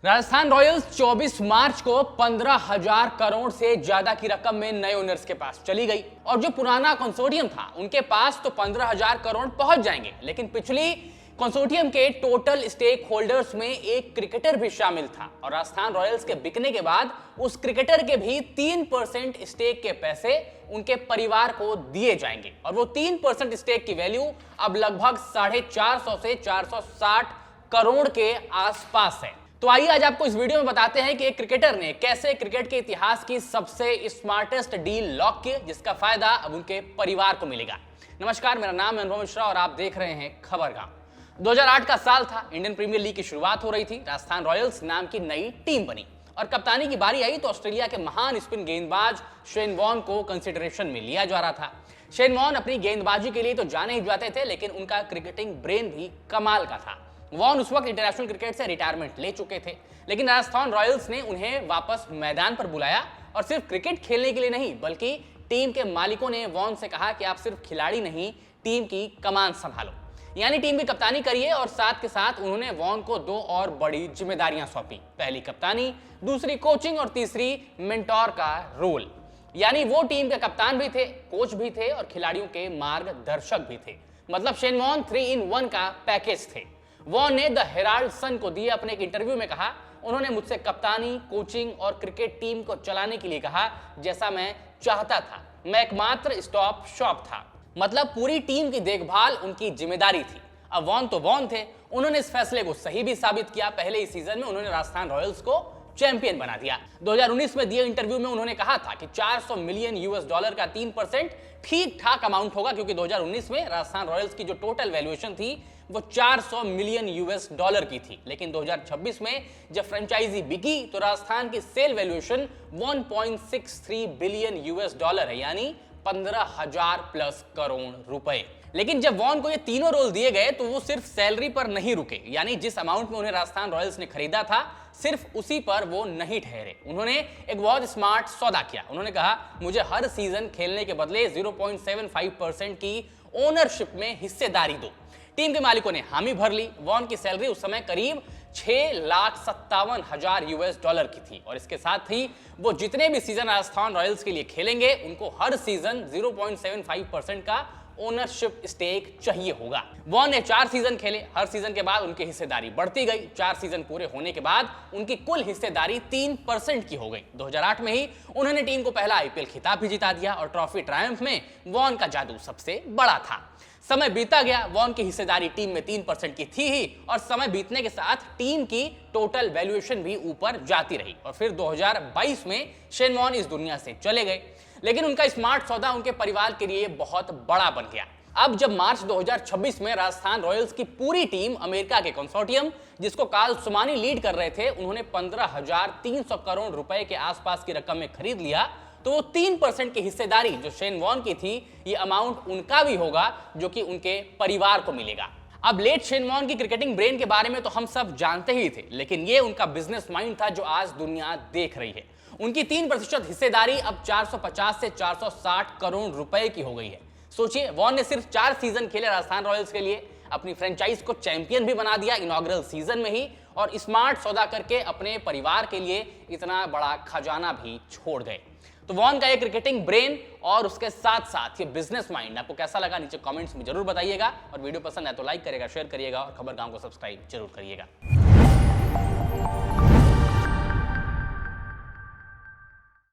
Rajasthan Royals 24 मार्च को 15,000 करोड़ से ज्यादा की रकम में नए ओनर्स के पास चली गई और जो पुराना कंसोर्टियम था उनके पास तो 15,000 करोड़ पहुंच जाएंगे, लेकिन पिछली कंसोर्टियम के टोटल स्टेक होल्डर्स में एक क्रिकेटर भी शामिल था और राजस्थान रॉयल्स के बिकने के बाद उस क्रिकेटर के भी 3% स्टेक के पैसे उनके परिवार को दिए जाएंगे और वो 3% स्टेक की वैल्यू अब लगभग 450 से 460 करोड़ के आसपास है। तो आइए आज आपको इस वीडियो में बताते हैं कि एक क्रिकेटर ने कैसे क्रिकेट के इतिहास की सबसे स्मार्टेस्ट डील लॉक की, जिसका फायदा अब उनके परिवार को मिलेगा। नमस्कार, मेरा नाम है अनुभव मिश्रा और आप देख रहे हैं खबरगाम। 2008 का साल था, इंडियन प्रीमियर लीग की शुरुआत हो रही थी। राजस्थान रॉयल्स नाम की नई टीम बनी और कप्तानी की बारी आई तो ऑस्ट्रेलिया के महान स्पिन गेंदबाज शेन वॉर्न को कंसिडरेशन में लिया जा रहा था। शेन वॉर्न अपनी गेंदबाजी के लिए तो जाने ही जाते थे, लेकिन उनका क्रिकेटिंग ब्रेन भी कमाल का था। वॉर्न उस वक्त इंटरनेशनल क्रिकेट से रिटायरमेंट ले चुके थे, लेकिन राजस्थान रॉयल्स ने उन्हें वापस मैदान पर बुलाया और सिर्फ क्रिकेट खेलने के लिए नहीं, बल्कि टीम के मालिकों ने वॉर्न से कहा कि आप सिर्फ खिलाड़ी नहीं, टीम की कमान संभालो, यानी टीम की कप्तानी करिए। और साथ के साथ उन्होंने वॉर्न को दो और बड़ी जिम्मेदारियां सौंपी, पहली कप्तानी, दूसरी कोचिंग और तीसरी मेंटोर का रोल। यानी वो टीम के कप्तान भी थे, कोच भी थे और खिलाड़ियों के मार्गदर्शक भी थे। मतलब शेन वॉर्न 3 in 1 का पैकेज थे। वॉर्न ने द हेराल्ड सन को दिए अपने एक इंटरव्यू में कहा, उन्होंने मुझसे कप्तानी, कोचिंग और क्रिकेट टीम को चलाने के लिए कहा जैसा मैं चाहता था। मैं एकमात्र स्टॉप शॉप था, मतलब पूरी टीम की देखभाल उनकी जिम्मेदारी थी। अब वॉर्न तो वॉर्न थे, उन्होंने इस फैसले को सही भी साबित किया। पहले इस सीजन में उन्होंने राजस्थान रॉयल्स को चैंपियन बना दिया। 2019 में दिए इंटरव्यू में उन्होंने कहा था कि $400 मिलियन का 3% ठीक ठाक अमाउंट होगा, क्योंकि 2019 में राजस्थान रॉयल्स की जो टोटल वैल्यूएशन थी वो $400 मिलियन की थी। लेकिन 2026 में जब फ्रेंचाइजी बिकी तो राजस्थान की सेल वैल्यूएशन 1.63 बिलियन है, यानी 15,000 प्लस करोड़ रुपए। लेकिन जब वॉर्न को ये तीनों रोल दिए गए तो वो सिर्फ सैलरी पर नहीं रुके, यानी जिस अमाउंट में उन्हें राजस्थान रॉयल्स ने खरीदा था सिर्फ उसी पर वो नहीं ठहरे। उन्होंने एक बहुत स्मार्ट सौदा किया। उन्होंने कहा, मुझे हर सीजन खेलने के बदले 0.75% की ओनरशिप में हिस्सेदारी दो। टीम के मालिकों ने हामी भर ली। वॉर्न की सैलरी उस समय करीब $6,57,000 की थी और इसके साथ ही वो जितने भी सीजन राजस्थान रॉयल्स के लिए खेलेंगे उनको हर सीजन 0.75% का ओनरशिप स्टेक चाहिए होगा। वॉर्न ने 4 सीजन खेले। हर सीजन के बाद उनकी हिस्सेदारी बढ़ती गई। 4 सीजन पूरे होने के बाद उनकी कुल हिस्सेदारी 3% की हो गई। 2008 में ही उन्होंने टीम को पहला आईपीएल खिताब भी जिता दिया और ट्रॉफी ट्रायम्फ में वॉर्न का जादू सबसे बड़ा था। समय बीता गया, वॉर्न की हिस्सेदारी टीम में 3% की थी ही और समय बीतने के साथ टीम की टोटल वैल्यूएशन भी ऊपर जाती रही और फिर 2022 में शेन वॉर्न इस दुनिया से चले गए। लेकिन उनका स्मार्ट सौदा उनके परिवार के लिए बहुत बड़ा बन गया। अब जब मार्च 2026 में राजस्थान रॉयल्स की पूरी टीम अमेरिका के कंसोर्टियम, जिसको कार्ल सुमानी लीड कर रहे थे, उन्होंने 15,300 करोड़ रुपए के आसपास की रकम में खरीद लिया, तो वो 3% की हिस्सेदारी जो शेन वॉर्न की थी, ये अमाउंट उनका भी होगा जो कि उनके परिवार को मिलेगा। अब लेट शेन वॉर्न की क्रिकेटिंग ब्रेन के बारे में तो हम सब जानते ही थे, लेकिन ये उनका बिजनेस माइंड था जो आज दुनिया देख रही है। उनकी 3% हिस्सेदारी अब 450 से 460 करोड़ रुपए की हो गई है। सोचिए, वॉर्न ने सिर्फ 4 सीजन खेले राजस्थान रॉयल्स के लिए, अपनी फ्रेंचाइज को चैंपियन भी बना दिया इनॉग्रल सीजन में ही और स्मार्ट सौदा करके अपने परिवार के लिए इतना बड़ा खजाना भी छोड़ गए। तो वॉर्न का ये क्रिकेटिंग ब्रेन और उसके साथ साथ ये बिजनेस माइंड आपको कैसा लगा, नीचे कमेंट्स में जरूर बताइएगा और वीडियो पसंद है तो लाइक करिएगा, शेयर करिएगा और खबरगाम को सब्सक्राइब जरूर करिएगा।